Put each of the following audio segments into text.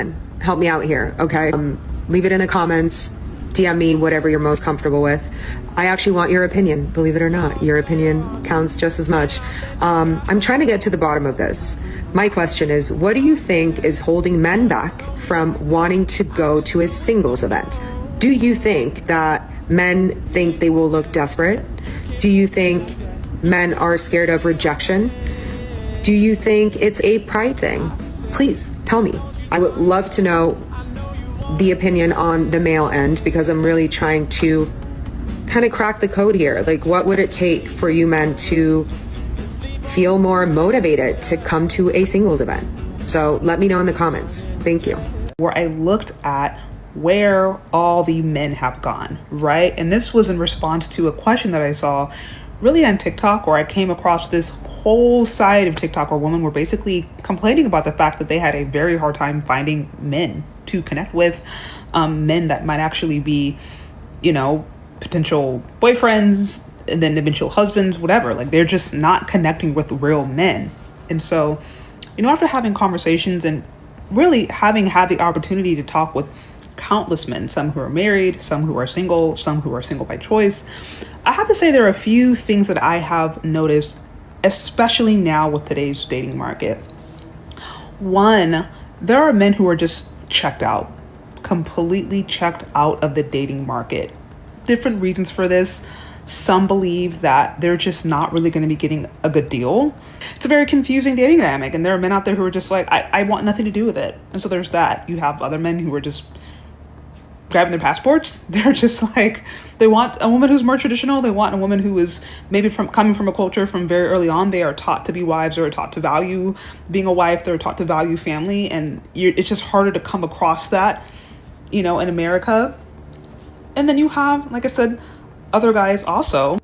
men, help me out here, okay? Leave it in the comments, DM me, whatever you're most comfortable with. I actually want your opinion, believe it or not. Your opinion counts just as much. I'm trying to get to the bottom of this. My question is, what do you think is holding men back from wanting to go to a singles event? Do you think that men think they will look desperate? Do you think men are scared of rejection? Do you think it's a pride thing? Please tell me. I would love to know the opinion on the male end, because I'm really trying to kind of crack the code here. Like, what would it take for you men to feel more motivated to come to a singles event? So let me know in the comments. Thank you. Where I looked at where all the men have gone, right? And this was in response to a question that I saw really on TikTok, where I came across this whole side of TikTok where women were basically complaining about the fact that they had a very hard time finding men to connect with, men that might actually be, you know, potential boyfriends and then eventual husbands, whatever. Like, they're just not connecting with real men. And so, you know, after having conversations and really having had the opportunity to talk with countless men, some who are married, some who are single by choice, I have to say there are a few things that I have noticed, especially now with today's dating market. One, there are men who are just checked out, completely checked out of the dating market. Different reasons for this. Some believe that they're just not really going to be getting a good deal. It's a very confusing dating dynamic, and there are men out there who are just like, I want nothing to do with it. And so there's that. You have other men who are just grabbing their passports. They're just like, they want a woman who's more traditional. They want a woman who is maybe coming from a culture from very early on. They are taught to be wives, or are taught to value being a wife. They're taught to value family. And it's just harder to come across that, you know, in America. And then you have, like I said, other guys also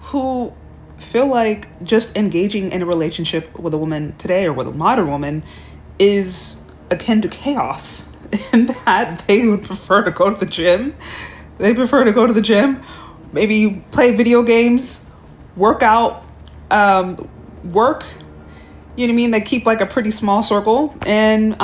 who feel like just engaging in a relationship with a woman today, or with a modern woman, is akin to chaos. And that they would prefer to go to the gym. They prefer to go to the gym, maybe play video games, work out, work. You know what I mean? They keep like a pretty small circle. And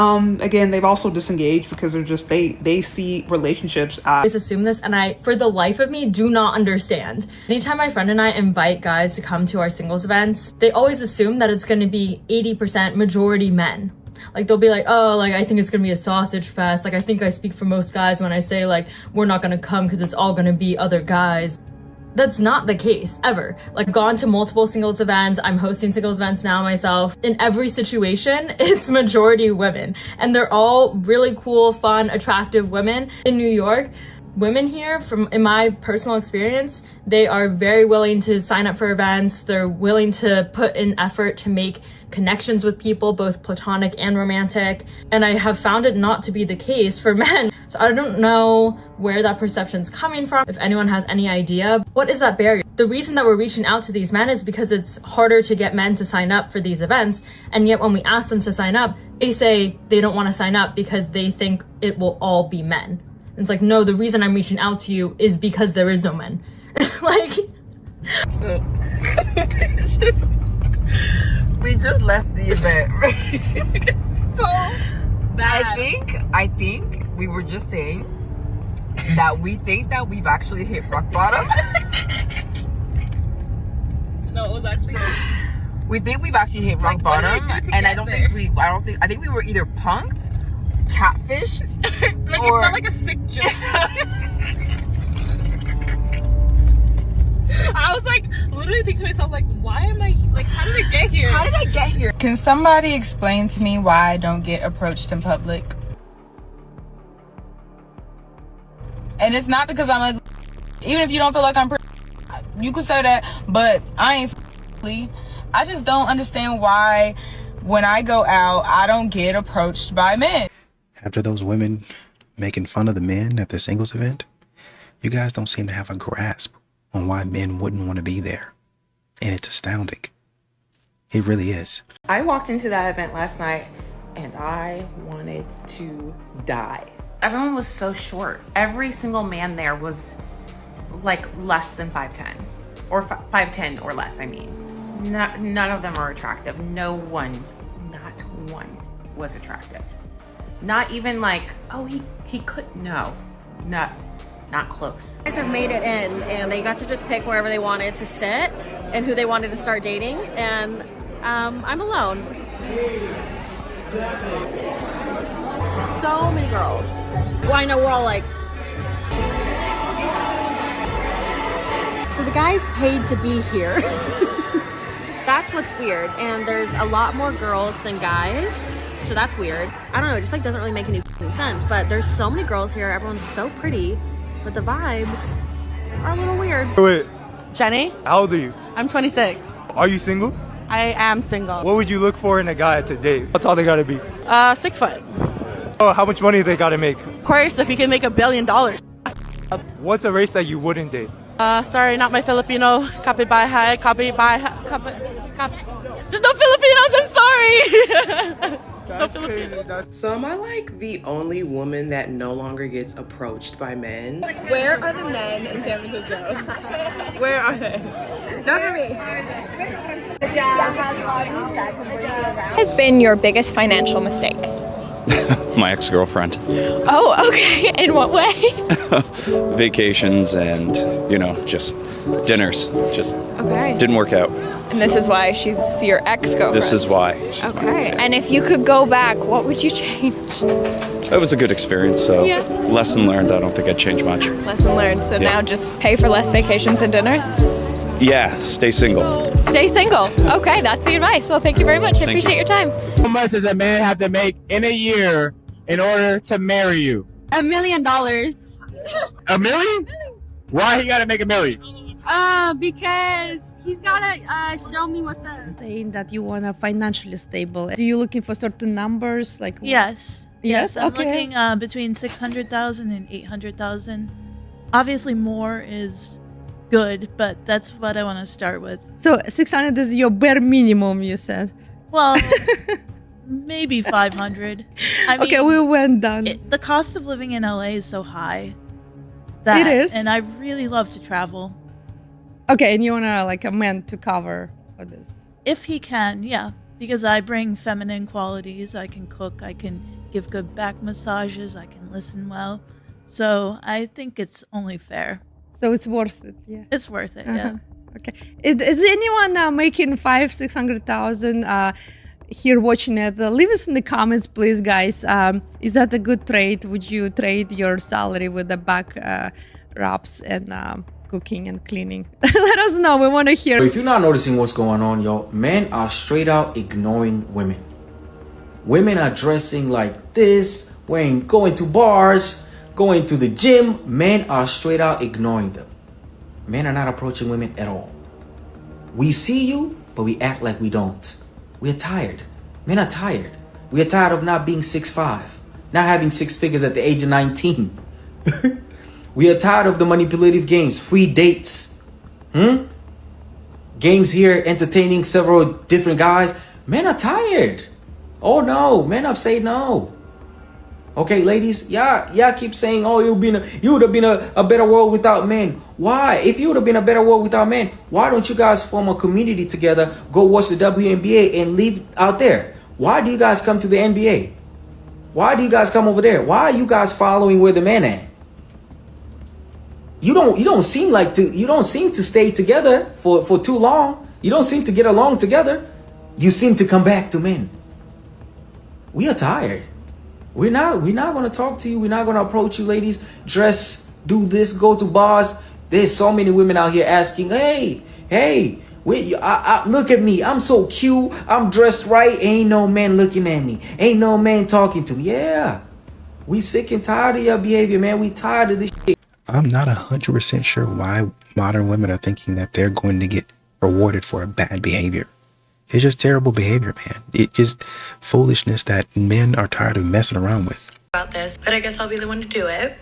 again, they've also disengaged because they're just, they see relationships as... I assume this, and I, for the life of me, do not understand. Anytime my friend and I invite guys to come to our singles events, they always assume that it's going to be 80% majority men. Like, they'll be like, oh, like, I think it's gonna be a sausage fest. Like, I think I speak for most guys when I say, like, we're not gonna come because it's all gonna be other guys. That's not the case, ever. Like, gone to multiple singles events. I'm hosting singles events now myself. In every situation, it's majority women. And they're all really cool, fun, attractive women. In New York, women here, in my personal experience, they are very willing to sign up for events. They're willing to put in effort to make connections with people, both platonic and romantic. And I have found it not to be the case for men. So I don't know where that perception's coming from. If anyone has any idea, what is that barrier? The reason that we're reaching out to these men is because it's harder to get men to sign up for these events. And yet when we ask them to sign up, they say they don't want to sign up because they think it will all be men. And it's like, no, the reason I'm reaching out to you is because there is no men. Like, so we just left the event. so bad. I think we were just saying that we think that we've actually hit rock bottom. No, it was actually... We think we've actually hit rock bottom, and I think we were either punked, catfished, like, or... it felt like a sick joke. I was like, literally thinking to myself, like, why am I, like, how did I get here? How did I get here? Can somebody explain to me why I don't get approached in public? And it's not because I'm ugly. Even if you don't feel like I'm pretty, you could say that, but I ain't ugly. I just don't understand why when I go out, I don't get approached by men. After those women making fun of the men at the singles event, you guys don't seem to have a grasp on why men wouldn't want to be there. And it's astounding. It really is. I walked into that event last night and I wanted to die. Everyone was so short. Every single man there was like less than 5'10", or 5'10" or less, I mean. None of them are attractive. No one, not one was attractive. Not even like, oh, he could, no, not close. Guys have made it in, and they got to just pick wherever they wanted to sit and who they wanted to start dating, and I'm alone. So many girls. Well, I know we're all like, so the guys paid to be here. That's what's weird, and there's a lot more girls than guys, so that's weird. I don't know, it just like doesn't really make any sense, but there's so many girls here, everyone's so pretty, but the vibes are a little weird. Wait, Jenny, how old are you? I'm 26. Are you single? I am single. What would you look for in a guy to date? What's all they gotta be? 6 foot. Oh, how much money they gotta make? Of course, if he can make $1 billion. What's a race that you wouldn't date? Sorry, not my Filipino. Kapitbahay, Just no Filipinos, I'm sorry. Just no Filipinos. So am I like the only woman that no longer gets approached by men? Where are the men in San Francisco? Where are they? Not for me. Has been your biggest financial mistake? My ex-girlfriend. Oh, okay. In what way? Vacations and, just dinners. Just didn't work out. And this is why she's your ex-girlfriend? This is why. Okay. And if you could go back, what would you change? It was a good experience, so lesson learned. I don't think I'd change much. Lesson learned. So now just pay for less vacations and dinners? Yeah, stay single. Stay single. Okay, that's the advice. Well, thank you very much. I appreciate your time. How much does a man have to make in a year in order to marry you? $1 million. $1 million? Why he gotta make $1 million? Because he's gotta show me what's up. Saying that you want to financially stable. Are you looking for certain numbers? Like yes. Yes. I'm okay. looking between 600,000 and 800,000. Obviously, more is good, but that's what I want to start with. So 600 is your bare minimum, you said. Well, maybe 500. I mean, okay, we went down. The cost of living in LA is so high. That, it is. And I really love to travel. Okay, and you want to like a man to cover for this? If he can, yeah. Because I bring feminine qualities. I can cook. I can give good back massages. I can listen well. So I think it's only fair. So it's worth it, yeah. It's worth it, yeah. Okay. Is anyone making 500,000-600,000 here watching it? Leave us in the comments, please, guys. Is that a good trade? Would you trade your salary with the back rubs and cooking and cleaning? Let us know. We want to hear. If you're not noticing what's going on, yo, men are straight out ignoring women. Women are dressing like this, going to bars, going to the gym. Men are straight out ignoring them. Men are not approaching women at all. We see you, but we act like we don't. We're tired. Men are tired. We are tired of not being 6'5", not having 6 figures at the age of 19. We are tired of the manipulative games, free dates, games here entertaining several different guys. Men are tired. Oh no, men have said no. Okay, ladies, y'all keep saying, oh, you would have been a better world without men. Why? If you would have been a better world without men, why don't you guys form a community together, go watch the WNBA and leave out there? Why do you guys come to the NBA? Why do you guys come over there? Why are you guys following where the men at? You don't seem to stay together for too long. You don't seem to get along together. You seem to come back to men. We are tired. We're not going to talk to you. We're not going to approach you, ladies. Dress, do this, go to bars. There's so many women out here asking, hey, look at me. I'm so cute. I'm dressed right. Ain't no man looking at me. Ain't no man talking to me. Yeah. We sick and tired of your behavior, man. We tired of this shit. I'm not 100% sure why modern women are thinking that they're going to get rewarded for a bad behavior. It's just terrible behavior, man. It's just foolishness that men are tired of messing around with. About this, but I guess I'll be the one to do it.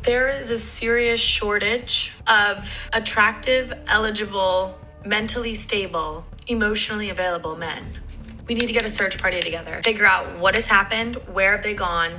There is a serious shortage of attractive, eligible, mentally stable, emotionally available men. We need to get a search party together, figure out what has happened, where have they gone,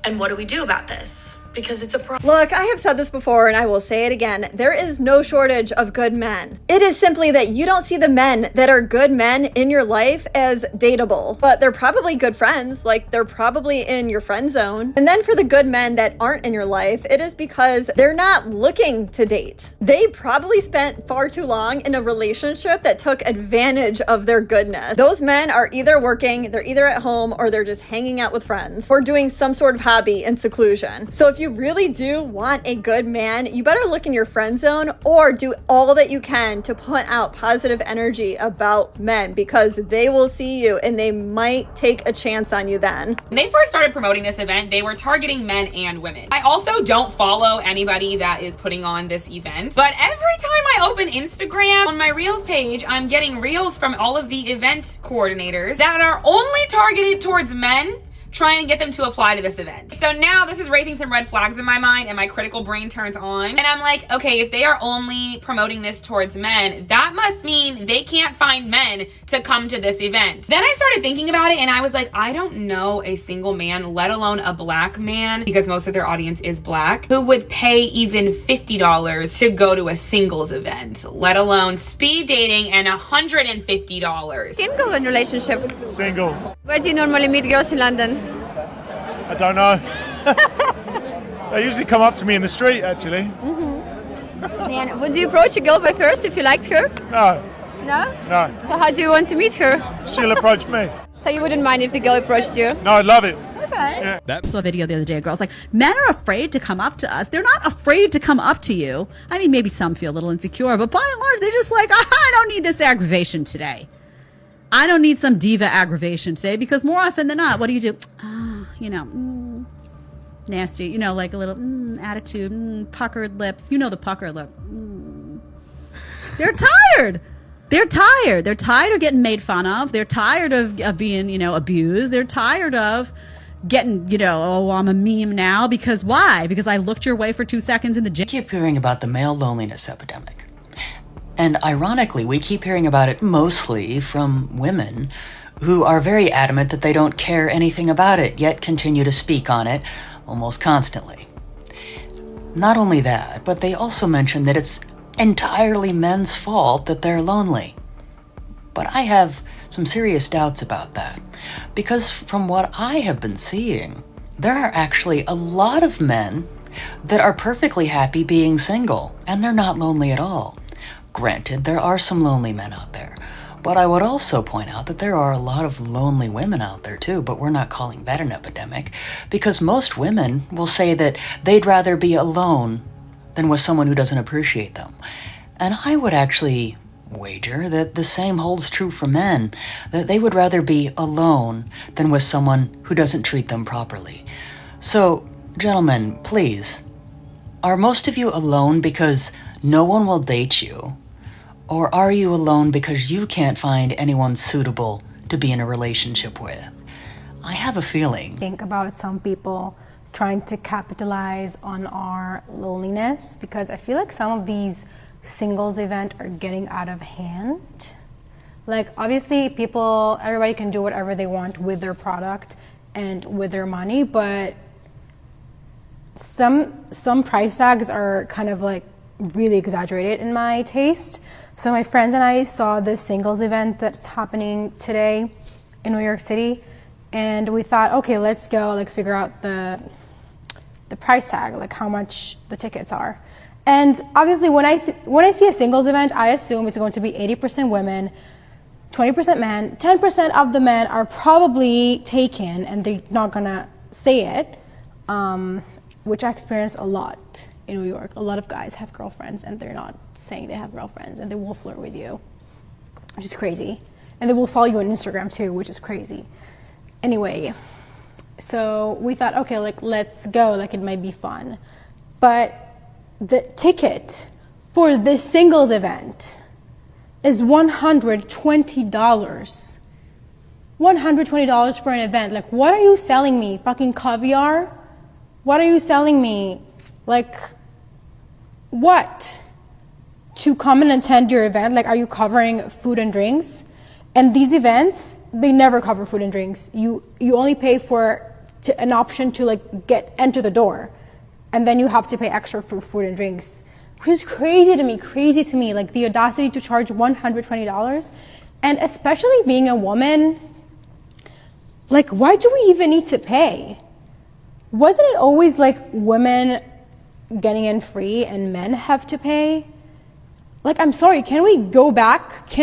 and what do we do about this? because it's a problem. Look, I have said this before and I will say it again. There is no shortage of good men. It is simply that you don't see the men that are good men in your life as dateable, but they're probably good friends. Like, they're probably in your friend zone. And then for the good men that aren't in your life, it is because they're not looking to date. They probably spent far too long in a relationship that took advantage of their goodness. Those men are either working, they're either at home, or they're just hanging out with friends or doing some sort of hobby in seclusion. So if you really do want a good man, you better look in your friend zone or do all that you can to put out positive energy about men, because they will see you and they might take a chance on you then. When they first started promoting this event, they were targeting men and women. I also don't follow anybody that is putting on this event, but every time I open Instagram on my Reels page, I'm getting Reels from all of the event coordinators that are only targeted towards men, trying to get them to apply to this event. So now this is raising some red flags in my mind and my critical brain turns on. And I'm like, okay, if they are only promoting this towards men, that must mean they can't find men to come to this event. Then I started thinking about it and I was like, I don't know a single man, let alone a black man, because most of their audience is black, who would pay even $50 to go to a singles event, let alone speed dating and $150. Single in relationship? Single. Where do you normally meet girls in London? I don't know. They usually come up to me in the street, actually. And would you approach a girl by first if you liked her? No. No? No. So how do you want to meet her? She'll approach me. So you wouldn't mind if the girl approached you? No, I'd love it. Okay. Yeah. I saw a video the other day. A girl's like, men are afraid to come up to us. They're not afraid to come up to you. I mean, maybe some feel a little insecure, but by and large, they're just like, I don't need this aggravation today. I don't need some diva aggravation today, because more often than not, what do? Nasty, like a little attitude, puckered lips. You know the puckered lip. They're tired. They're tired. They're tired of getting made fun of. They're tired of being, abused. They're tired of getting, oh, I'm a meme now. Because why? Because I looked your way for 2 seconds in the gym. I keep hearing about the male loneliness epidemic. And ironically, we keep hearing about it mostly from women who are very adamant that they don't care anything about it, yet continue to speak on it almost constantly. Not only that, but they also mention that it's entirely men's fault that they're lonely. But I have some serious doubts about that, because from what I have been seeing, there are actually a lot of men that are perfectly happy being single, and they're not lonely at all. Granted, there are some lonely men out there, but I would also point out that there are a lot of lonely women out there too, but we're not calling that an epidemic, because most women will say that they'd rather be alone than with someone who doesn't appreciate them. And I would actually wager that the same holds true for men, that they would rather be alone than with someone who doesn't treat them properly. So, gentlemen, please, are most of you alone because no one will date you? Or are you alone because you can't find anyone suitable to be in a relationship with? I have a feeling. Think about some people trying to capitalize on our loneliness, because I feel like some of these singles events are getting out of hand. Like, obviously everybody can do whatever they want with their product and with their money, but some price tags are kind of like really exaggerated in my taste. So my friends and I saw this singles event that's happening today in New York City, and we thought, okay, let's go figure out the price tag, like how much the tickets are. And obviously when I see a singles event, I assume it's going to be 80% women, 20% men, 10% of the men are probably taken and they're not gonna say it, which I experience a lot in New York. A lot of guys have girlfriends and they're not saying they have girlfriends, and they will flirt with you, which is crazy. And they will follow you on Instagram too, which is crazy. Anyway, so we thought, okay, let's go, it might be fun. But the ticket for this singles event is $120. $120 for an event. What are you selling me? Fucking caviar? What are you selling me? What? To come and attend your event? Are you covering food and drinks? And these events, they never cover food and drinks. You only pay for an option to enter the door. and then you have to pay extra for food and drinks. Which is crazy to me, like the audacity to charge $120. And especially being a woman, like, why do we even need to pay? Wasn't it always like women getting in free and men have to pay? Like, I'm sorry, can we go back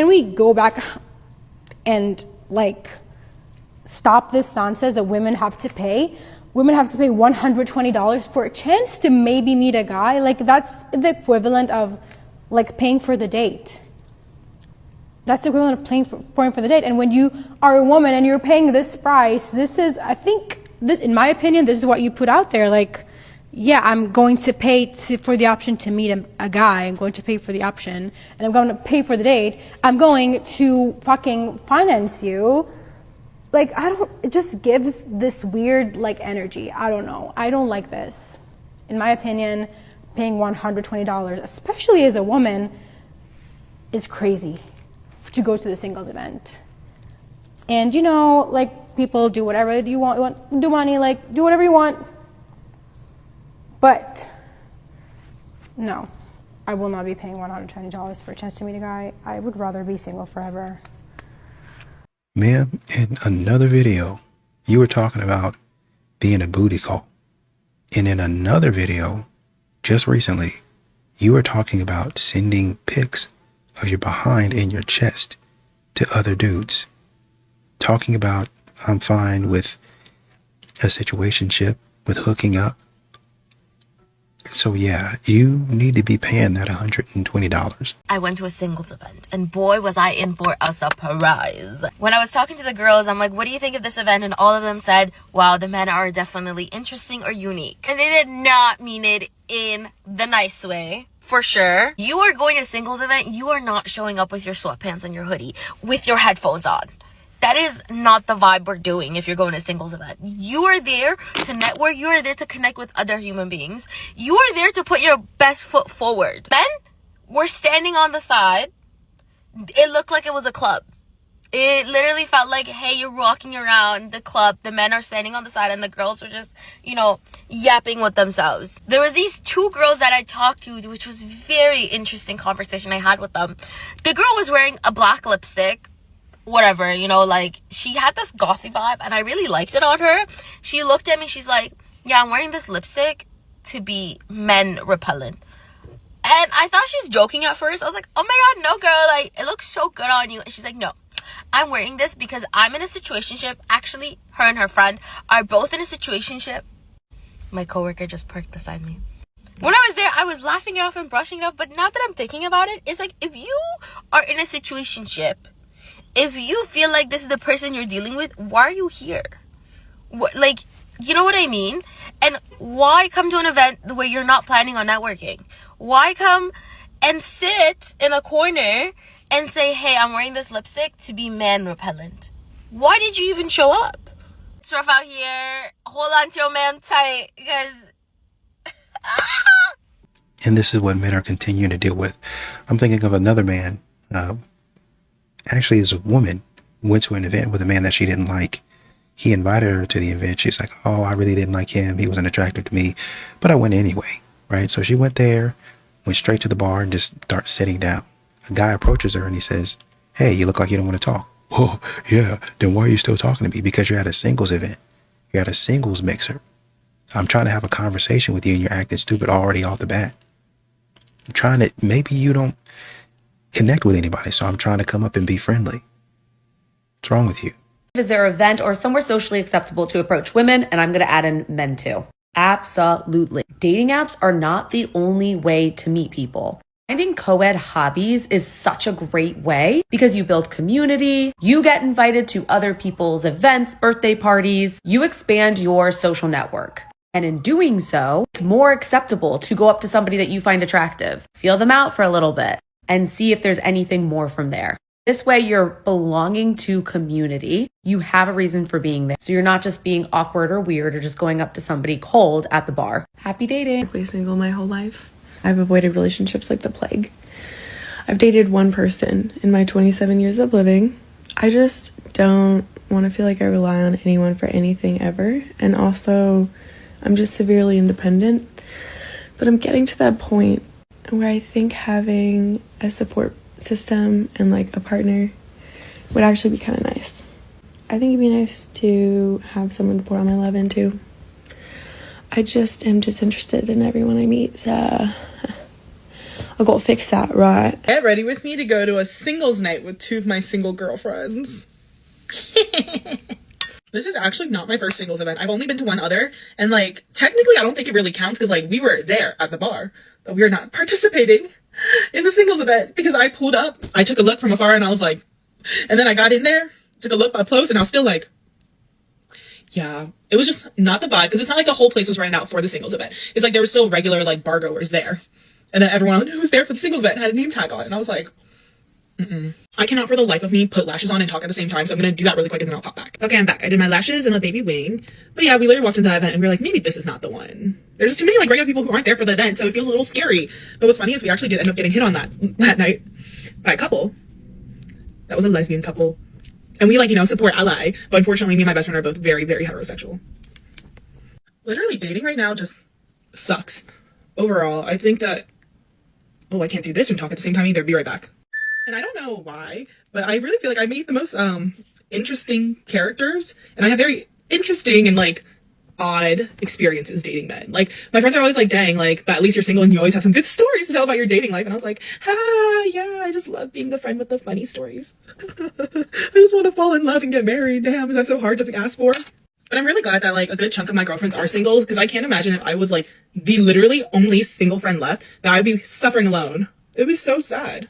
and like stop this nonsense that women have to pay? Women have to pay $120 for a chance to maybe meet a guy. Like, that's the equivalent of like paying for the date. That's the equivalent of paying for the date. And when you are a woman and you're paying this price, this is, I think, this, in my opinion, this is what you put out there. Like, yeah, I'm going to pay for the option to meet a guy. I'm going to pay for the option, and I'm going to pay for the date. I'm going to fucking finance you. Like, it just gives this weird, like, energy. I don't know. I don't like this. In my opinion, paying $120, especially as a woman, is crazy to go to the singles event. And, you know, like, people do whatever you want, do money, like, do whatever you want. But, no, I will not be paying $120 for a chance to meet a guy. I would rather be single forever. Ma'am, in another video, you were talking about being a booty call. And in another video, just recently, you were talking about sending pics of your behind and your chest to other dudes. Talking about, I'm fine with a situationship, with hooking up. So yeah, you need to be paying that $120. I went to a singles event, and boy was I in for a surprise. When I was talking to the girls, I'm like, what do you think of this event? And all of them said, wow, the men are definitely interesting or unique. And they did not mean it in the nice way. For sure. You are going to a singles event, you are not showing up with your sweatpants and your hoodie, with your headphones on. That is not the vibe we're doing if you're going to a singles event. You are there to network. You are there to connect with other human beings. You are there to put your best foot forward. Men were standing on the side. It looked like it was a club. It literally felt like, hey, you're walking around the club. The men are standing on the side and the girls are just, you know, yapping with themselves. There was these two girls that I talked to, which was very interesting conversation I had with them. The girl was wearing a black lipstick. Whatever, you know, like, she had this gothy vibe and I really liked it on her. She looked at me, she's like, yeah, I'm wearing this lipstick to be men repellent. And I thought she's joking at first. I was like, oh my god, no girl, like, it looks so good on you. And she's like, no, I'm wearing this because I'm in a situationship. Actually, her and her friend are both in a situationship. My coworker just parked beside me. When I was there, I was laughing it off and brushing it off, but now that I'm thinking about it, it's like, if you are in a situationship, if you feel like this is the person you're dealing with, why are you here? Like, you know what I mean? And why come to an event where you're not planning on networking? Why come and sit in a corner and say, hey, I'm wearing this lipstick to be man repellent? Why did you even show up? It's rough out here. Hold on to your man tight, because... And this is what men are continuing to deal with. I'm thinking of another man, actually is a woman, went to an event with a man that she didn't like. He invited her to the event. She's like, oh, I really didn't like him. He wasn't attractive to me, but I went anyway, right? So she went there, went straight to the bar and just starts sitting down. A guy approaches her and he says, hey, you look like you don't want to talk. Oh, yeah, then why are you still talking to me? Because you're at a singles event. You're at a singles mixer. I'm trying to have a conversation with you and you're acting stupid already off the bat. I'm trying to, maybe you don't connect with anybody, so I'm trying to come up and be friendly. What's wrong with you? Is there an event or somewhere socially acceptable to approach women? And I'm going to add in men too. Absolutely. Dating apps are not the only way to meet people. Finding co-ed hobbies is such a great way because you build community, you get invited to other people's events, birthday parties, you expand your social network. And in doing so, it's more acceptable to go up to somebody that you find attractive, feel them out for a little bit, and see if there's anything more from there. This way you're belonging to community. You have a reason for being there. So you're not just being awkward or weird or just going up to somebody cold at the bar. Happy dating. I've been single my whole life. I've avoided relationships like the plague. I've dated one person in my 27 years of living. I just don't want to feel like I rely on anyone for anything ever. And also, I'm just severely independent. But I'm getting to that point where I think having a support system and like a partner would actually be kind of nice. I think it'd be nice to have someone to pour all my love into. I just am disinterested in everyone I meet, so I'll go fix that, right? Get ready with me to go to a singles night with 2 of my single girlfriends. This is actually not my first singles event. I've only been to one other, and like technically I don't think it really counts because like we were there at the bar, but we are not participating in the singles event because I pulled up, I took a look from afar and I was like, and then I got in there, took a look up close, and I was still like, yeah, it was just not the vibe because it's not like the whole place was rented out for the singles event. It's like there were still regular like bar goers there, and then everyone who was there for the singles event had a name tag on, and I was like, I cannot for the life of me put lashes on and talk at the same time, so I'm gonna do that really quick and then I'll pop back. Okay, I'm back. I did my lashes and a baby wing. But yeah, we literally walked into that event and we were like, maybe this is not the one. There's just too many like regular people who aren't there for the event, so it feels a little scary. But what's funny is we actually did end up getting hit on that night by a couple. That was a lesbian couple. And we like, you know, support ally, but unfortunately me and my best friend are both very, very heterosexual. Literally dating right now just sucks. Overall, I think that, oh, I can't do this and talk at the same time either. Be right back. And I don't know why, but I really feel like I made the most interesting characters, and I have very interesting and like odd experiences dating men. Like my friends are always like, dang, like, but at least you're single and you always have some good stories to tell about your dating life. And I was like, yeah, I just love being the friend with the funny stories. I just want to fall in love and get married. Damn, is that so hard to ask for? But I'm really glad that like a good chunk of my girlfriends are single, because I can't imagine if I was like the literally only single friend left, that I'd be suffering alone. It would be so sad.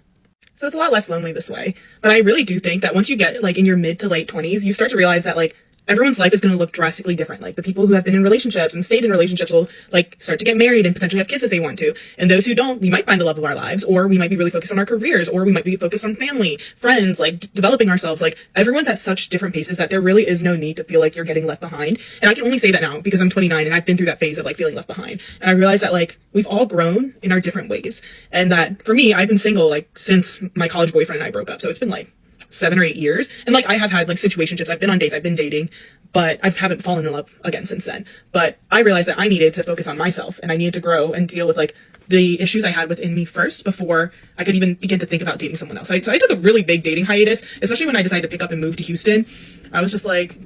So it's a lot less lonely this way. But I really do think that once you get like in your mid to late 20s, you start to realize that like everyone's life is going to look drastically different. Like the people who have been in relationships and stayed in relationships will like start to get married and potentially have kids if they want to. And those who don't, we might find the love of our lives, or we might be really focused on our careers, or we might be focused on family, friends, like developing ourselves. Like everyone's at such different paces that there really is no need to feel like you're getting left behind. And I can only say that now because I'm 29 and I've been through that phase of like feeling left behind. And I realized that like we've all grown in our different ways. And that for me, I've been single like since my college boyfriend and I broke up. So it's been like 7 or 8 years. And like I have had like situationships, I've been on dates, I've been dating, but I haven't fallen in love again since then. But I realized that I needed to focus on myself and I needed to grow and deal with like the issues I had within me first before I could even begin to think about dating someone else. So I took a really big dating hiatus, especially when I decided to pick up and move to Houston. I was just like,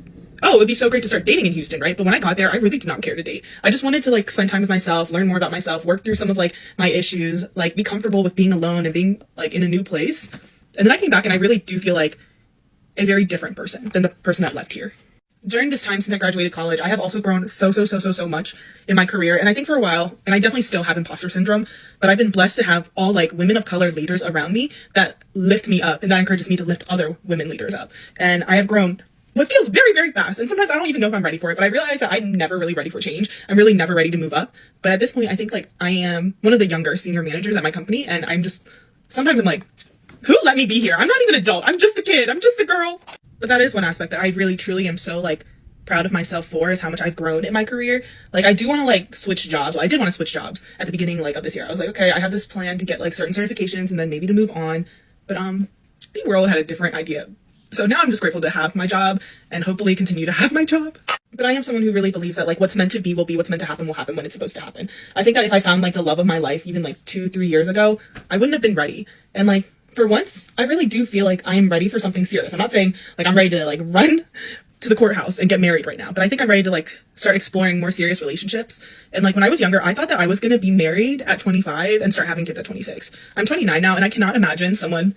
oh, it would be so great to start dating in Houston, right? But when I got there, I really did not care to date. I just wanted to like spend time with myself, learn more about myself, work through some of like my issues, like be comfortable with being alone and being like in a new place. And then I came back and I really do feel like a very different person than the person that left here. During this time since I graduated college, I have also grown so much in my career. And I think for a while, and I definitely still have imposter syndrome, but I've been blessed to have all like women of color leaders around me that lift me up and that encourages me to lift other women leaders up. And I have grown what feels very, very fast. And sometimes I don't even know if I'm ready for it, but I realize that I'm never really ready for change. I'm really never ready to move up. But at this point, I think like I am one of the younger senior managers at my company. And sometimes I'm like, who let me be here? I'm not even an adult. I'm just a kid. I'm just a girl. But that is one aspect that I really truly am so like proud of myself for, is how much I've grown in my career. Like I do want to like switch jobs. Well, I did want to switch jobs at the beginning like of this year. I was like, okay, I have this plan to get like certain certifications and then maybe to move on. But the world had a different idea. So now I'm just grateful to have my job and hopefully continue to have my job. But I am someone who really believes that like what's meant to be will be, what's meant to happen will happen when it's supposed to happen. I think that if I found like the love of my life even like 2-3 years ago, I wouldn't have been ready. And like for once, I really do feel like I am ready for something serious. I'm not saying like I'm ready to like run to the courthouse and get married right now, but I think I'm ready to like start exploring more serious relationships. And like when I was younger, I thought that I was going to be married at 25 and start having kids at 26. I'm 29 now and I cannot imagine someone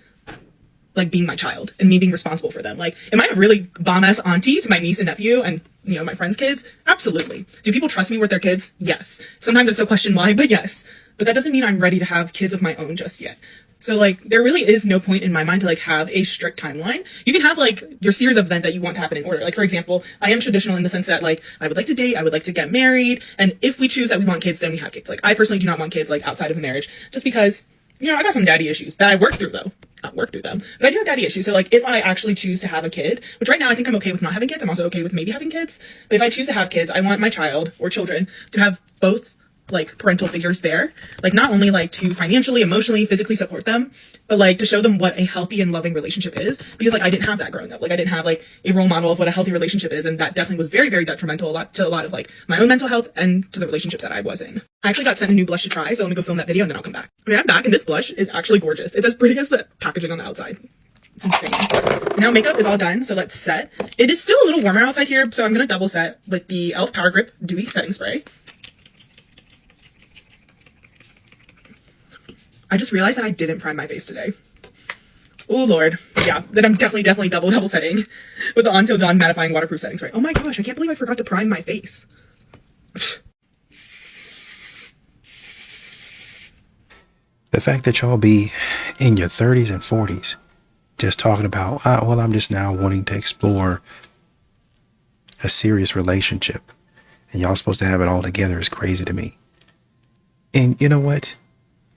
like being my child and me being responsible for them. Like, am I a really bomb-ass auntie to my niece and nephew and, you know, my friends' kids? Absolutely. Do people trust me with their kids? Yes. Sometimes I still question why, but yes. But that doesn't mean I'm ready to have kids of my own just yet. So like, there really is no point in my mind to like have a strict timeline. You can have like your series of events that you want to happen in order. Like for example, I am traditional in the sense that like, I would like to date, I would like to get married. And if we choose that we want kids, then we have kids. Like I personally do not want kids like outside of a marriage, just because, you know, I got some daddy issues that I work through though. Not work through them, but I do have daddy issues. So like if I actually choose to have a kid, which right now I think I'm okay with not having kids, I'm also okay with maybe having kids. But if I choose to have kids, I want my child or children to have both like parental figures there, like not only like to financially, emotionally, physically support them, but like to show them what a healthy and loving relationship is, because like I didn't have that growing up. Like I didn't have like a role model of what a healthy relationship is, and that definitely was very, very detrimental to a lot of like my own mental health and to the relationships that I was in. I actually got sent a new blush to try, so let me go film that video and then I'll come back. Okay, I'm back, and this blush is actually gorgeous. It's as pretty as the packaging on the outside. It's insane. Now makeup is all done, so let's set. It is still a little warmer outside here, so I'm gonna double set with the e.l.f. Power Grip Dewy Setting Spray. I just realized that I didn't prime my face today. Oh Lord. Yeah, then I'm definitely double setting with the Until Dawn Mattifying Waterproof Setting Spray. Oh my gosh, I can't believe I forgot to prime my face. The fact that y'all be in your 30s and 40s just talking about, well, I'm just now wanting to explore a serious relationship, and y'all supposed to have it all together is crazy to me. And you know what?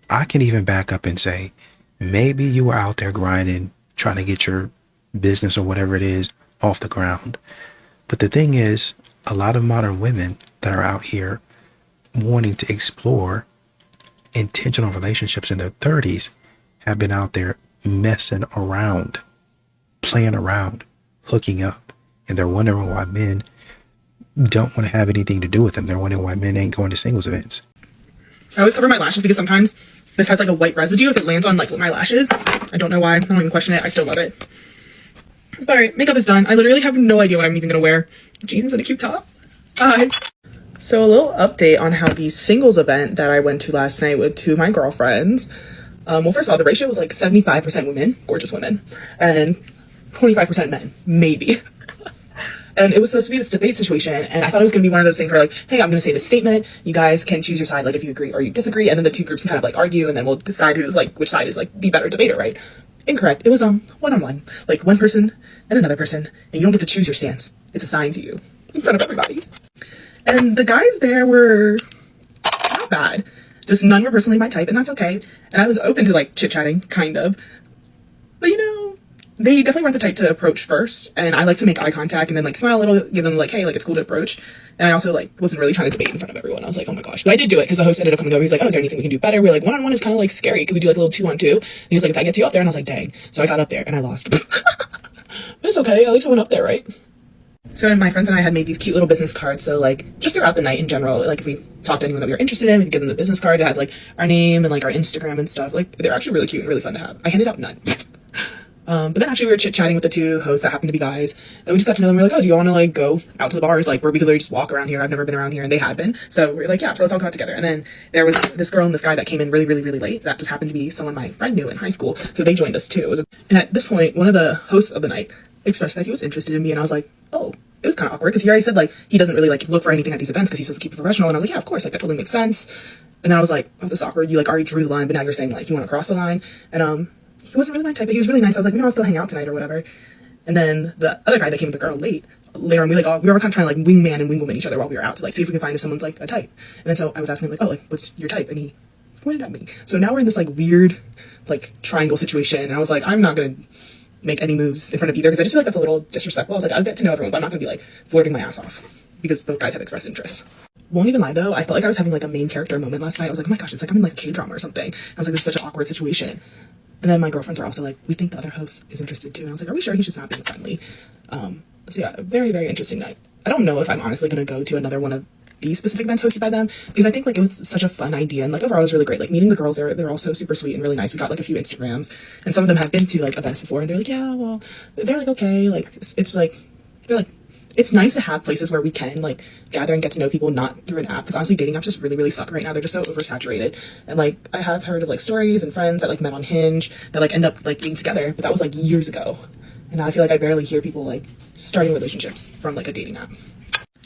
I can even back up and say, maybe you were out there grinding, trying to get your business or whatever it is off the ground. But the thing is, a lot of modern women that are out here wanting to explore intentional relationships in their 30s have been out there messing around, playing around, hooking up. And they're wondering why men don't want to have anything to do with them. They're wondering why men ain't going to singles events. I always cover my lashes because sometimes this has like a white residue if it lands on like my lashes. I don't know why. I don't even question it. I still love it. All right, makeup is done. I literally have no idea what I'm even gonna wear. Jeans and a cute top. Bye. So a little update on how the singles event that I went to last night with two of my girlfriends. Well, first of all, the ratio was like 75% women, gorgeous women, and 25% men, maybe. And it was supposed to be this debate situation, and I thought it was going to be one of those things where like, hey, I'm going to say this statement, you guys can choose your side, like if you agree or you disagree, and then the two groups can kind of like argue, and then we'll decide who's like, which side is like the better debater, right? Incorrect. It was one-on-one, like one person and another person, and you don't get to choose your stance. It's assigned to you in front of everybody. And the guys there were not bad, just none were personally my type, and that's okay. And I was open to like chit-chatting, kind of, but you know, they definitely weren't the type to approach first, and I like to make eye contact and then like smile a little, give them like, hey, like it's cool to approach. And I also like wasn't really trying to debate in front of everyone. I was like, oh my gosh. But I did do it because the host ended up coming over. He's like, oh, is there anything we can do better? We're like, one-on-one is kind of like scary. Could we do like a little 2-on-2? And he was like, if that gets you up there. And I was like, dang. So I got up there and I lost. But it's okay. At least I went up there, right? So my friends and I had made these cute little business cards. So like just throughout the night in general, like if we talked to anyone that we were interested in, we could give them the business card that has like our name and like our Instagram and stuff. Like they're actually really cute and really fun to have. I handed out none. But then actually we were chit-chatting with the two hosts that happened to be guys, and we just got to know them. We were like, oh, do you want to like go out to the bars, like where we could literally just walk around here? I've never been around here, and they had been. So we were like, yeah, so let's all go out together. And then there was this girl and this guy that came in really late. That just happened to be someone my friend knew in high school, so they joined us too. And at this point, one of the hosts of the night expressed that he was interested in me, and I was like, oh. It was kind of awkward because he already said like he doesn't really like look for anything at these events because he's supposed to keep it professional. And I was like, yeah, of course, like that totally makes sense. And then I was like, oh, this is awkward. You like already drew the line, but now you're saying like you want to cross the line. And he wasn't really my type, but he was really nice. I was like, we can all still hang out tonight or whatever. And then the other guy that came with the girl later on, we were kind of trying to like wingman and wingwoman each other while we were out to like see if we can find if someone's like a type. And then so I was asking him like, oh, like what's your type? And he pointed at me. So now we're in this like weird like triangle situation. And I was like, I'm not gonna make any moves in front of either because I just feel like that's a little disrespectful. I was like, I'll get to know everyone, but I'm not gonna be like flirting my ass off because both guys have expressed interest. Won't even lie though, I felt like I was having like a main character moment last night. I was like, oh my gosh, it's like I'm in like a K-drama or something. I was like, this is such an awkward situation. And then my girlfriends were also like, we think the other host is interested too. And I was like, are we sure? He's just not being friendly. So yeah, a very interesting night. I don't know if I'm honestly gonna go to another one of these specific events hosted by them because I think like it was such a fun idea, and like overall it was really great. Like meeting the girls, they're all so super sweet and really nice. We got like a few Instagrams, and some of them have been to like events before, and they're like, yeah, well, they're like, okay, like it's like they're like, it's nice to have places where we can like gather and get to know people not through an app, because honestly dating apps just really suck right now. They're just so oversaturated. And like I have heard of like stories and friends that like met on Hinge that like end up like being together, but that was like years ago. And now I feel like I barely hear people like starting relationships from like a dating app.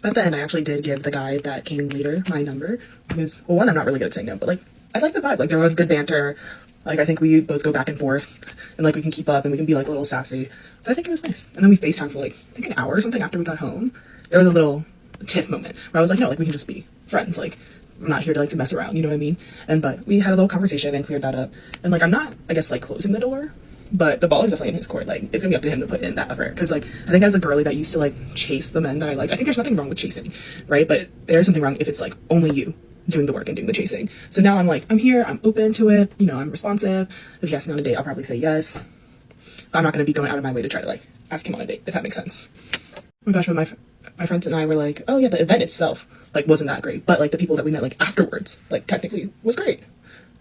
But then I actually did give the guy that came later my number because, well, one, I'm not really good at saying no, but like I like the vibe. Like there was good banter. Like I think we both go back and forth, and like we can keep up and we can be like a little sassy. So I think it was nice. And then we FaceTimed for like I think an hour or something after we got home. There was a little tiff moment where I was like, no, like we can just be friends. Like I'm not here to like to mess around, you know what I mean? But we had a little conversation and cleared that up. And like I'm not, I guess, like closing the door, but the ball is definitely in his court. Like it's gonna be up to him to put in that effort. Because like I think as a girly that used to like chase the men that I liked, I think there's nothing wrong with chasing, right? But there's something wrong if it's like only you doing the work and doing the chasing. So now I'm like, I'm here, I'm open to it, you know, I'm responsive. If he asks me on a date, I'll probably say yes. I'm not going to be going out of my way to try to like ask him on a date, if that makes sense. Oh my gosh, when my friends and I were like, oh yeah, the event itself like wasn't that great, but like the people that we met like afterwards like technically was great.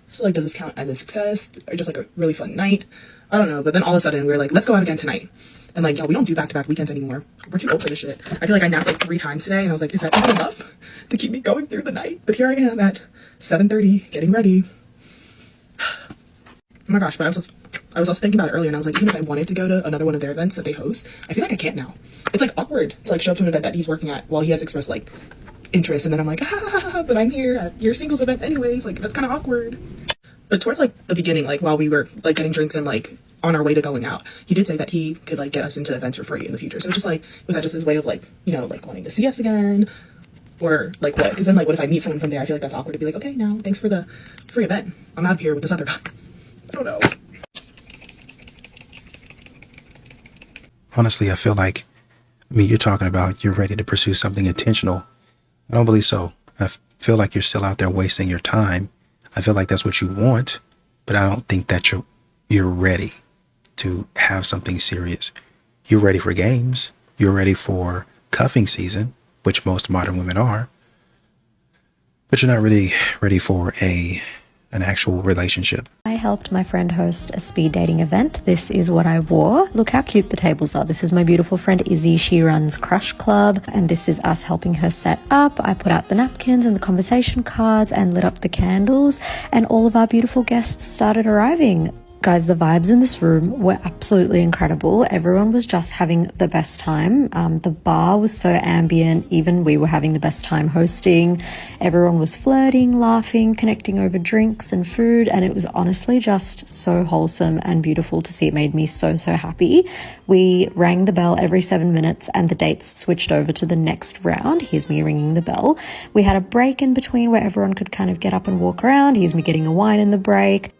So like, does this count as a success or just like a really fun night? I don't know. But then all of a sudden we were like, let's go out again tonight. And like, y'all, we don't do back-to-back weekends anymore. We're too old for this shit. I feel like I napped like 3 times today, and I was like, is that even enough to keep me going through the night? But here I am at 7:30 getting ready. Oh my gosh, but I was also thinking about it earlier, and I was like, even if I wanted to go to another one of their events that they host, I feel like I can't now. It's like awkward to like show up to an event that he's working at while he has expressed like interest, and then I'm like, but I'm here at your singles event anyways. Like, that's kind of awkward. But towards like the beginning, like while we were like getting drinks and like on our way to going out, he did say that he could like get us into events for free in the future. So it's just like, was that just his way of like, you know, like wanting to see us again, or like what? Because then like, what if I meet someone from there? I feel like that's awkward to be like, okay, no, thanks for the free event. I'm out of here with this other guy. I don't know. Honestly, I feel like, I mean, you're talking about you're ready to pursue something intentional. I don't believe so. I feel like you're still out there wasting your time. I feel like that's what you want, but I don't think that you're ready to have something serious. You're ready for games. You're ready for cuffing season, which most modern women are, but you're not really ready for an actual relationship. I helped my friend host a speed dating event. This is what I wore. Look how cute the tables are. This is my beautiful friend Izzy. She runs Crush Club, and this is us helping her set up. I put out the napkins and the conversation cards and lit up the candles, and all of our beautiful guests started arriving. Guys, the vibes in this room were absolutely incredible. Everyone was just having the best time. The bar was so ambient. Even we were having the best time hosting. Everyone was flirting, laughing, connecting over drinks and food. And it was honestly just so wholesome and beautiful to see. It made me so, so happy. We rang the bell every 7 minutes and the dates switched over to the next round. Here's me ringing the bell. We had a break in between where everyone could kind of get up and walk around. Here's me getting a wine in the break.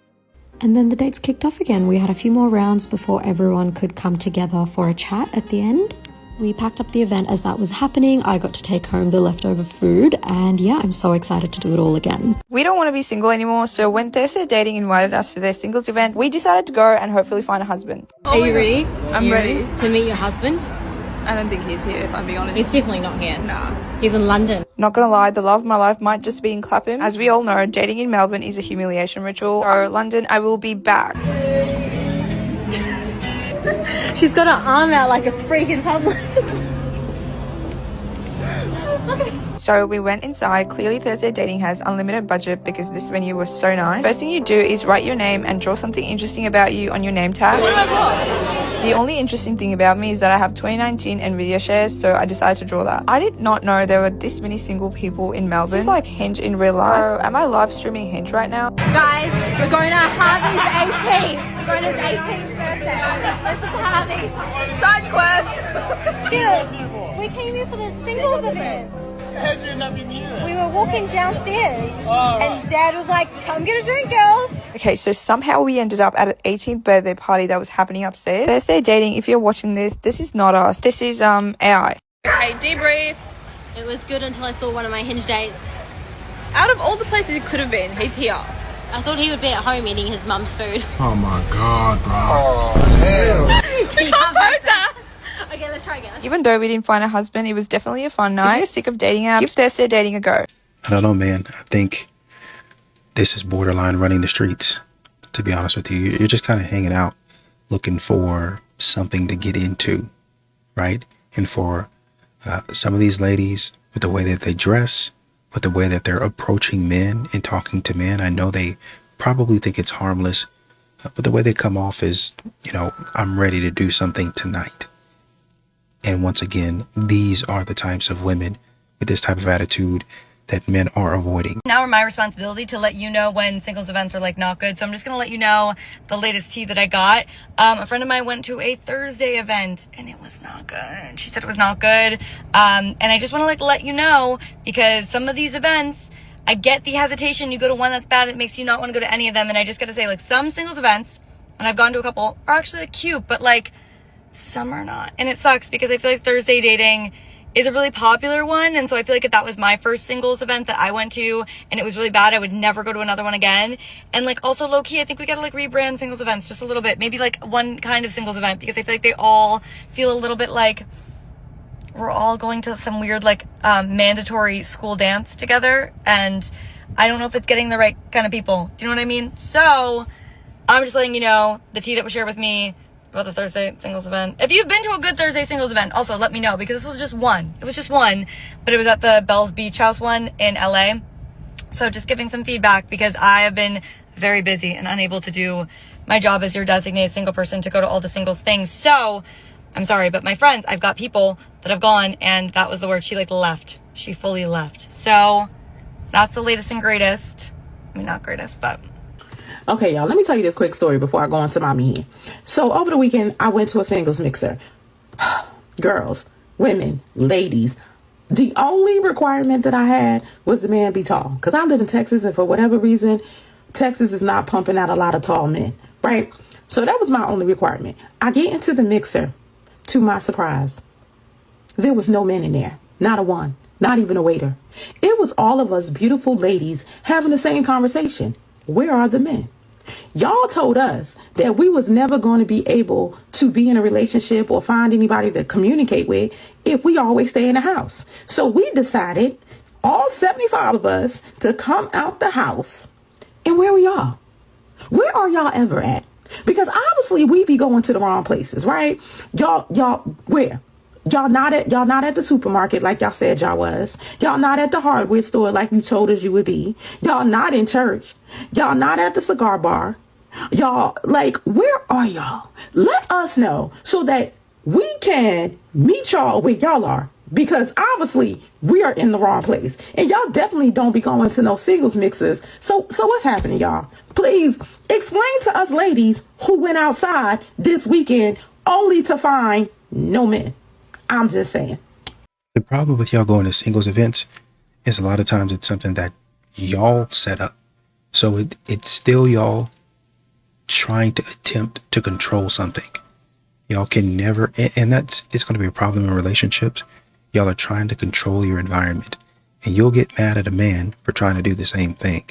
And then the dates kicked off again. We had a few more rounds before everyone could come together for a chat at the end. We packed up the event as that was happening. I got to take home the leftover food, and yeah, I'm so excited to do it all again. We don't want to be single anymore, so when Thursday Dating invited us to their singles event, we decided to go and hopefully find a husband. Are you ready? I'm ready. To meet your husband? I don't think he's here, if I'm being honest. He's definitely not here. Nah. He's in London. Not gonna lie, the love of my life might just be in Clapham. As we all know, dating in Melbourne is a humiliation ritual. So London, I will be back. She's got her arm out like a freak in public. So we went inside. Clearly Thursday Dating has unlimited budget because this venue was so nice. First thing you do is write your name and draw something interesting about you on your name tag. The only interesting thing about me is that I have 2019 Nvidia shares, so I decided to draw that. I did not know there were this many single people in Melbourne. This is like Hinge in real life. Bro, am I live streaming Hinge right now? Guys, we're going to Harvey's 18th. We're going to his 18th birthday. This is Harvey. Side quest. Yeah. We came here for the singles event. We were walking downstairs and Dad was like, come get a drink, girls. Okay, so somehow we ended up at an 18th birthday party that was happening upstairs. Thursday Dating, if you're watching this is not us. This is AI. Okay, debrief. It was good until I saw one of my Hinge dates. Out of all the places it could have been, he's here. I thought he would be at home eating his mum's food. Oh my god, bro. Oh, We can't post that. Okay, let's try again. Even though we didn't find a husband, it was definitely a fun night. If you're sick of dating apps, give Thursday Dating a go. I don't know, man. I think this is borderline running the streets, to be honest with you. You're just kind of hanging out, looking for something to get into, right? And for some of these ladies, with the way that they dress, with the way that they're approaching men and talking to men, I know they probably think it's harmless, but the way they come off is, you know, I'm ready to do something tonight. And once again, these are the types of women with this type of attitude that men are avoiding. Now it's my responsibility to let you know when singles events are like not good. So I'm just gonna let you know the latest tea that I got. A friend of mine went to a Thursday event and it was not good. She said it was not good. And I just want to let you know, because some of these events, I get the hesitation. You go to one that's bad, it makes you not want to go to any of them. And I just gotta say, like, some singles events, and I've gone to a couple, are actually like, cute, but like some are not. And it sucks because I feel like Thursday Dating is a really popular one. And so I feel like if that was my first singles event that I went to and it was really bad, I would never go to another one again. And like also low key, I think we gotta like rebrand singles events just a little bit. Maybe like one kind of singles event, because I feel like they all feel a little bit like we're all going to some weird like mandatory school dance together. And I don't know if it's getting the right kind of people. Do you know what I mean? So I'm just letting you know the tea that was shared with me about the Thursday singles event. If you've been to a good Thursday singles event, also let me know, because this was just one. It was just one, but it was at the Bell's Beach House one in LA. So just giving some feedback, because I have been very busy and unable to do my job as your designated single person to go to all the singles things. So I'm sorry, but my friends, I've got people that have gone, and that was the word. She like left. She fully left. So that's the latest and greatest. I mean, not greatest, but. Okay, y'all, let me tell you this quick story before I go on to my meeting. So over the weekend, I went to a singles mixer. Girls, women, ladies, the only requirement that I had was the man be tall. Because I live in Texas, and for whatever reason, Texas is not pumping out a lot of tall men, right? So that was my only requirement. I get into the mixer. To my surprise, there was no men in there. Not a one. Not even a waiter. It was all of us beautiful ladies having the same conversation. Where are the men? Y'all told us that we was never going to be able to be in a relationship or find anybody to communicate with if we always stay in the house. So we decided, all 75 of us, to come out the house. And where are y'all? Where are y'all ever at? Because obviously we be going to the wrong places, right? Y'all, where? Y'all not at the supermarket like y'all said y'all was. Y'all not at the hardware store like you told us you would be. Y'all not in church. Y'all not at the cigar bar. Y'all, like, where are y'all? Let us know so that we can meet y'all where y'all are. Because obviously we are in the wrong place. And y'all definitely don't be going to no singles mixers. So what's happening, y'all? Please explain to us ladies who went outside this weekend only to find no men. I'm just saying. The problem with y'all going to singles events is a lot of times it's something that y'all set up. So it's still y'all trying to attempt to control something. Y'all can never, and it's going to be a problem in relationships. Y'all are trying to control your environment, and you'll get mad at a man for trying to do the same thing.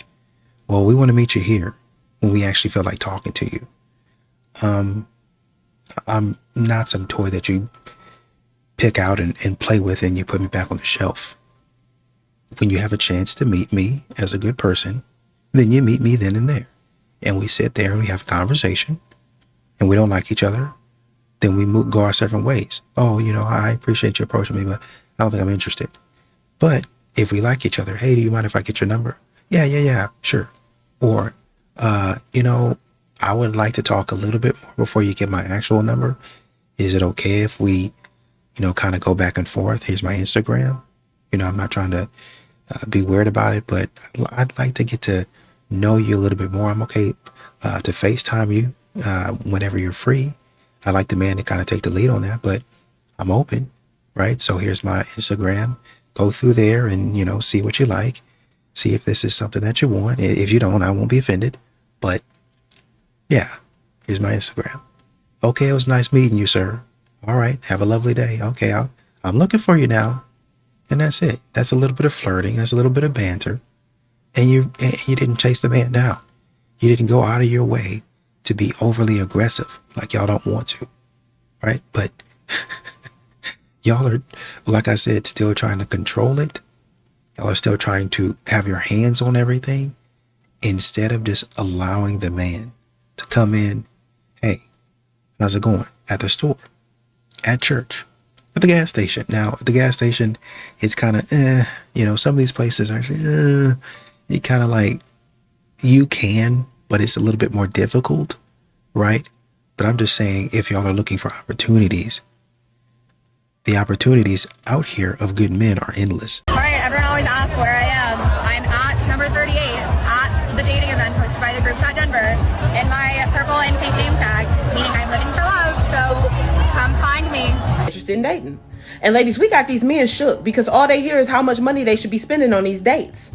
Well, we want to meet you here when we actually feel like talking to you. I'm not some toy that you pick out and play with and you put me back on the shelf. When you have a chance to meet me as a good person, then you meet me then and there. And we sit there and we have a conversation, and we don't like each other. Then we go our separate ways. Oh, I appreciate you approaching me, but I don't think I'm interested. But if we like each other, hey, do you mind if I get your number? Yeah, sure. Or, I would like to talk a little bit more before you get my actual number. Is it okay if we, kind of go back and forth? Here's my Instagram. I'm not trying to be weird about it, but I'd like to get to know you a little bit more. I'm okay to FaceTime you whenever you're free. I like the man to kind of take the lead on that, but I'm open, right? So here's my Instagram. Go through there and, see what you like. See if this is something that you want. If you don't, I won't be offended. But yeah, here's my Instagram. Okay, it was nice meeting you, sir. All right, have a lovely day. Okay, I'm looking for you now. And that's it. That's a little bit of flirting. That's a little bit of banter. And you didn't chase the man down. You didn't go out of your way to be overly aggressive like y'all don't want to, right? But y'all are, like I said, still trying to control it. Y'all are still trying to have your hands on everything instead of just allowing the man to come in. Hey, how's it going? At the store, at church, at the gas station. Now, at the gas station, it's kind of, some of these places actually, you kind of like, you can, but it's a little bit more difficult, right? But I'm just saying, if y'all are looking for opportunities, the opportunities out here of good men are endless. All right, everyone always asks where I am. I'm at number 38 at the dating event hosted by the Group Chat Denver in my purple and pink name tag, meaning I'm living for love, so come find me. Interested in dating. And ladies, we got these men shook because all they hear is how much money they should be spending on these dates.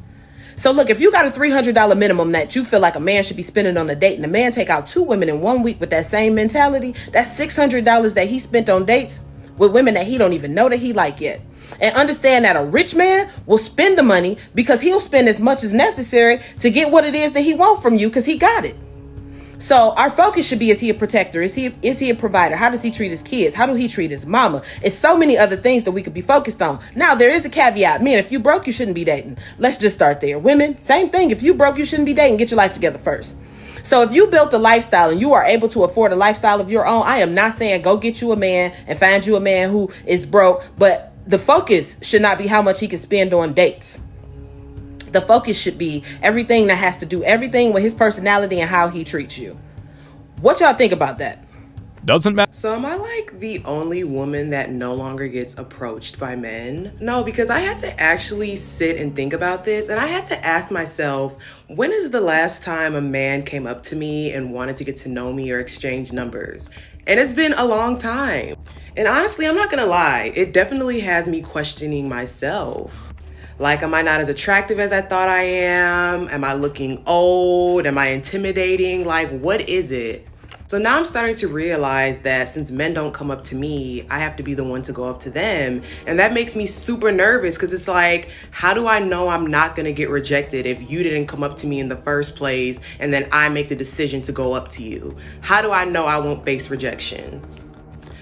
So look, if you got a $300 minimum that you feel like a man should be spending on a date, and the man take out 2 women in 1 week with that same mentality, that's $600 that he spent on dates with women that he don't even know that he like yet. And understand that a rich man will spend the money because he'll spend as much as necessary to get what it is that he wants from you because he got it. So our focus should be, is he a protector? Is he a provider? How does he treat his kids? How do he treat his mama? It's so many other things that we could be focused on. Now, there is a caveat. Men, if you broke, you shouldn't be dating. Let's just start there. Women, same thing. If you broke, you shouldn't be dating. Get your life together first. So if you built a lifestyle and you are able to afford a lifestyle of your own, I am not saying go get you a man and find you a man who is broke, but the focus should not be how much he can spend on dates. The focus should be everything that has to do everything with his personality and how he treats you. What y'all think about that? Doesn't matter. So am I like the only woman that no longer gets approached by men? No, because I had to actually sit and think about this, and I had to ask myself, when is the last time a man came up to me and wanted to get to know me or exchange numbers? And it's been a long time. And honestly, I'm not gonna lie, it definitely has me questioning myself. Like, am I not as attractive as I thought I am? Am I looking old? Am I intimidating? Like, what is it? So now I'm starting to realize that since men don't come up to me, I have to be the one to go up to them. And that makes me super nervous because it's like, how do I know I'm not going to get rejected if you didn't come up to me in the first place and then I make the decision to go up to you? How do I know I won't face rejection?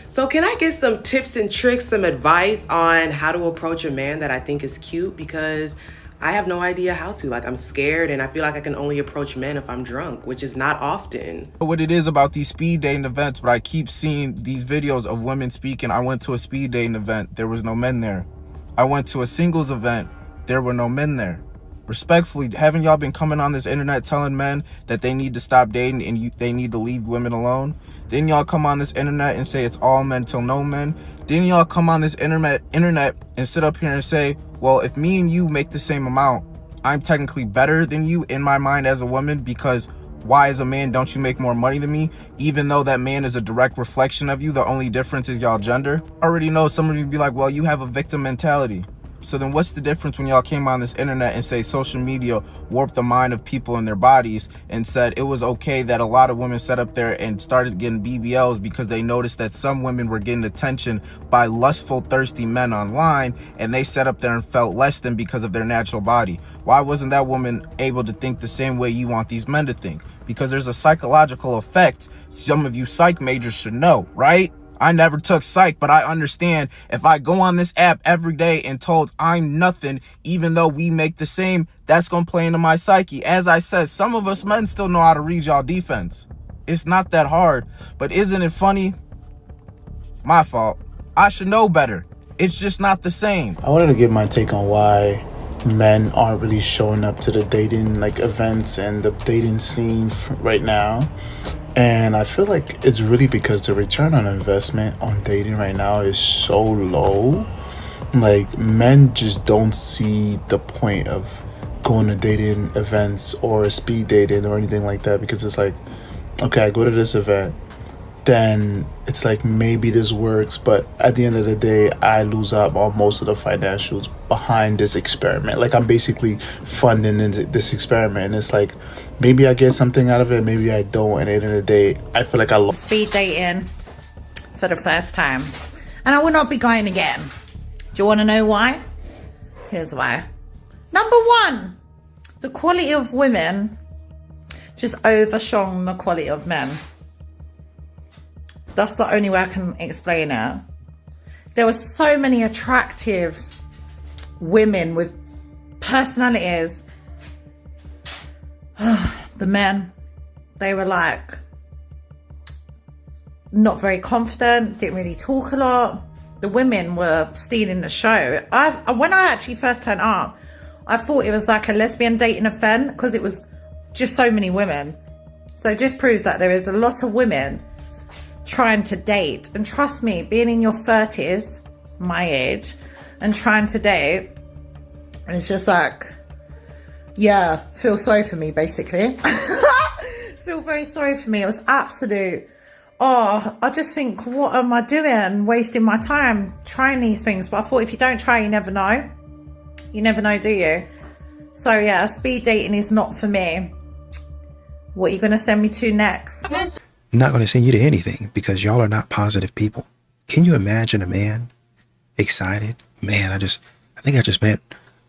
So can I get some tips and tricks, some advice on how to approach a man that I think is cute? Because I have no idea how to. Like, I'm scared and I feel like I can only approach men if I'm drunk, which is not often. What it is about these speed dating events, but I keep seeing these videos of women speaking. I went to a speed dating event. There was no men there. I went to a singles event. There were no men there. Respectfully, haven't y'all been coming on this internet telling men that they need to stop dating and they need to leave women alone? Didn't y'all come on this internet and say it's all men till no men? Didn't y'all come on this internet and sit up here and say, well, if me and you make the same amount, I'm technically better than you in my mind as a woman, because why as a man don't you make more money than me? Even though that man is a direct reflection of you, the only difference is y'all gender. I already know some of you be like, well, you have a victim mentality. So then what's the difference when y'all came on this internet and say social media warped the mind of people and their bodies and said it was okay that a lot of women sat up there and started getting BBLs because they noticed that some women were getting attention by lustful, thirsty men online, and they sat up there and felt less than because of their natural body? Why wasn't that woman able to think the same way you want these men to think? Because there's a psychological effect some of you psych majors should know, right? I never took psych, but I understand if I go on this app every day and told I'm nothing, even though we make the same, that's going to play into my psyche. As I said, some of us men still know how to read y'all defense. It's not that hard, but isn't it funny? My fault. I should know better. It's just not the same. I wanted to give my take on why men aren't really showing up to the dating events and the dating scene right now. And I feel like it's really because the return on investment on dating right now is so low. Like, men just don't see the point of going to dating events or speed dating or anything like that, because it's like, okay, I go to this event, then it's like maybe this works, but at the end of the day, I lose out on most of the financials behind this experiment. Like, I'm basically funding this experiment, and it's like, maybe I get something out of it, maybe I don't, and at the end of the day, I feel like I lost. Speed dating for the first time, and I will not be going again. Do you want to know why? Here's why. Number one, the quality of women just overshone the quality of men. That's the only way I can explain it. There were so many attractive women with personalities. The men, they were like not very confident, didn't really talk a lot. The women were stealing the show. When I actually first turned up, I thought it was like a lesbian dating event because it was just so many women. So it just proves that there is a lot of women trying to date. And trust me, being in your 30s, my age, and trying to date, it's just like, yeah, feel sorry for me, basically. Feel very sorry for me. It was absolute, I just think, what am I doing? Wasting my time trying these things. But I thought, if you don't try, you never know. You never know, do you? So yeah, speed dating is not for me. What are you going to send me to next? I'm not going to send you to anything because y'all are not positive people. Can you imagine a man excited man, I think I just met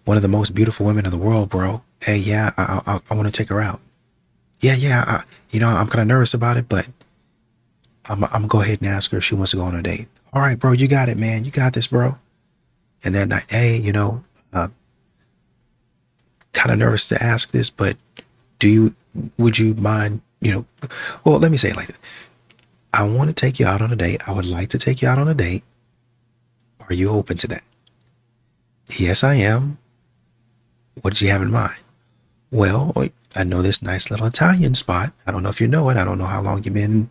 one of the most beautiful women in the world, bro. Hey, yeah, I want to take her out. Yeah, I'm kind of nervous about it, but I'm gonna go ahead and ask her if she wants to go on a date. All right, bro, you got it, man. You got this, bro. And that night, hey, kind of nervous to ask this, but would you mind, well, let me say it like this. I want to take you out on a date. I would like to take you out on a date. Are you open to that? Yes, I am. What did you have in mind? Well, I know this nice little Italian spot. I don't know if you know it. I don't know how long you've been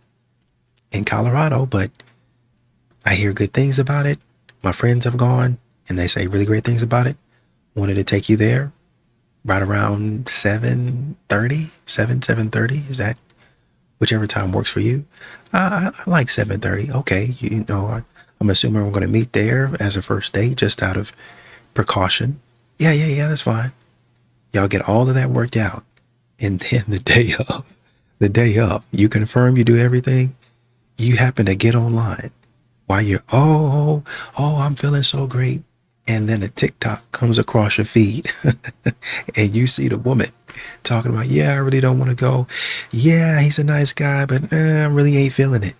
in Colorado, but I hear good things about it. My friends have gone and they say really great things about it. Wanted to take you there right around 7:30. Is that whichever time works for you? I like 7:30. Okay. I'm assuming we're going to meet there as a first date just out of precaution. Yeah, that's fine. Y'all get all of that worked out. And then the day of, you confirm you do everything. You happen to get online while you're, I'm feeling so great. And then a TikTok comes across your feed and you see the woman talking about, yeah, I really don't want to go. Yeah, he's a nice guy, but I really ain't feeling it.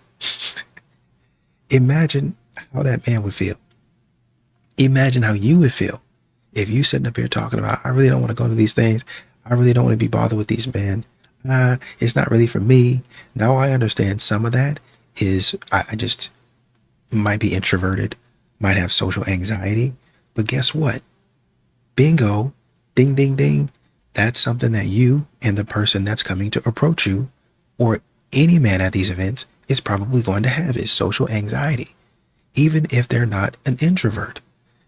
Imagine how that man would feel. Imagine how you would feel if you sitting up here talking about, I really don't want to go to these things. I really don't want to be bothered with these men. It's not really for me. Now I understand some of that is I just might be introverted, might have social anxiety. But guess what? Bingo, ding, ding, ding. That's something that you and the person that's coming to approach you, or any man at these events, is probably going to have is social anxiety. Even if they're not an introvert,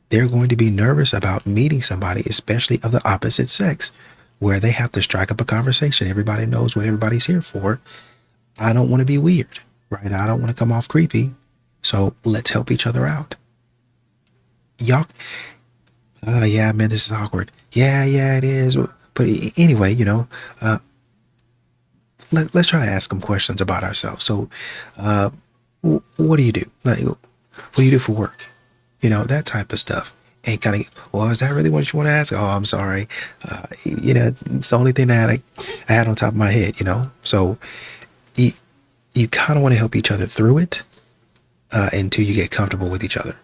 they're going to be nervous about meeting somebody, especially of the opposite sex, where they have to strike up a conversation. Everybody knows what everybody's here for. I don't want to be weird, right? I don't want to come off creepy. So let's help each other out. Y'all, yeah, man, this is awkward. Yeah, it is. But anyway, let's try to ask them questions about ourselves. So, what do you do? Like, what do you do for work? That type of stuff. And kind of, well, is that really what you want to ask? Oh, I'm sorry. It's the only thing that I had on top of my head, So you kind of want to help each other through it until you get comfortable with each other.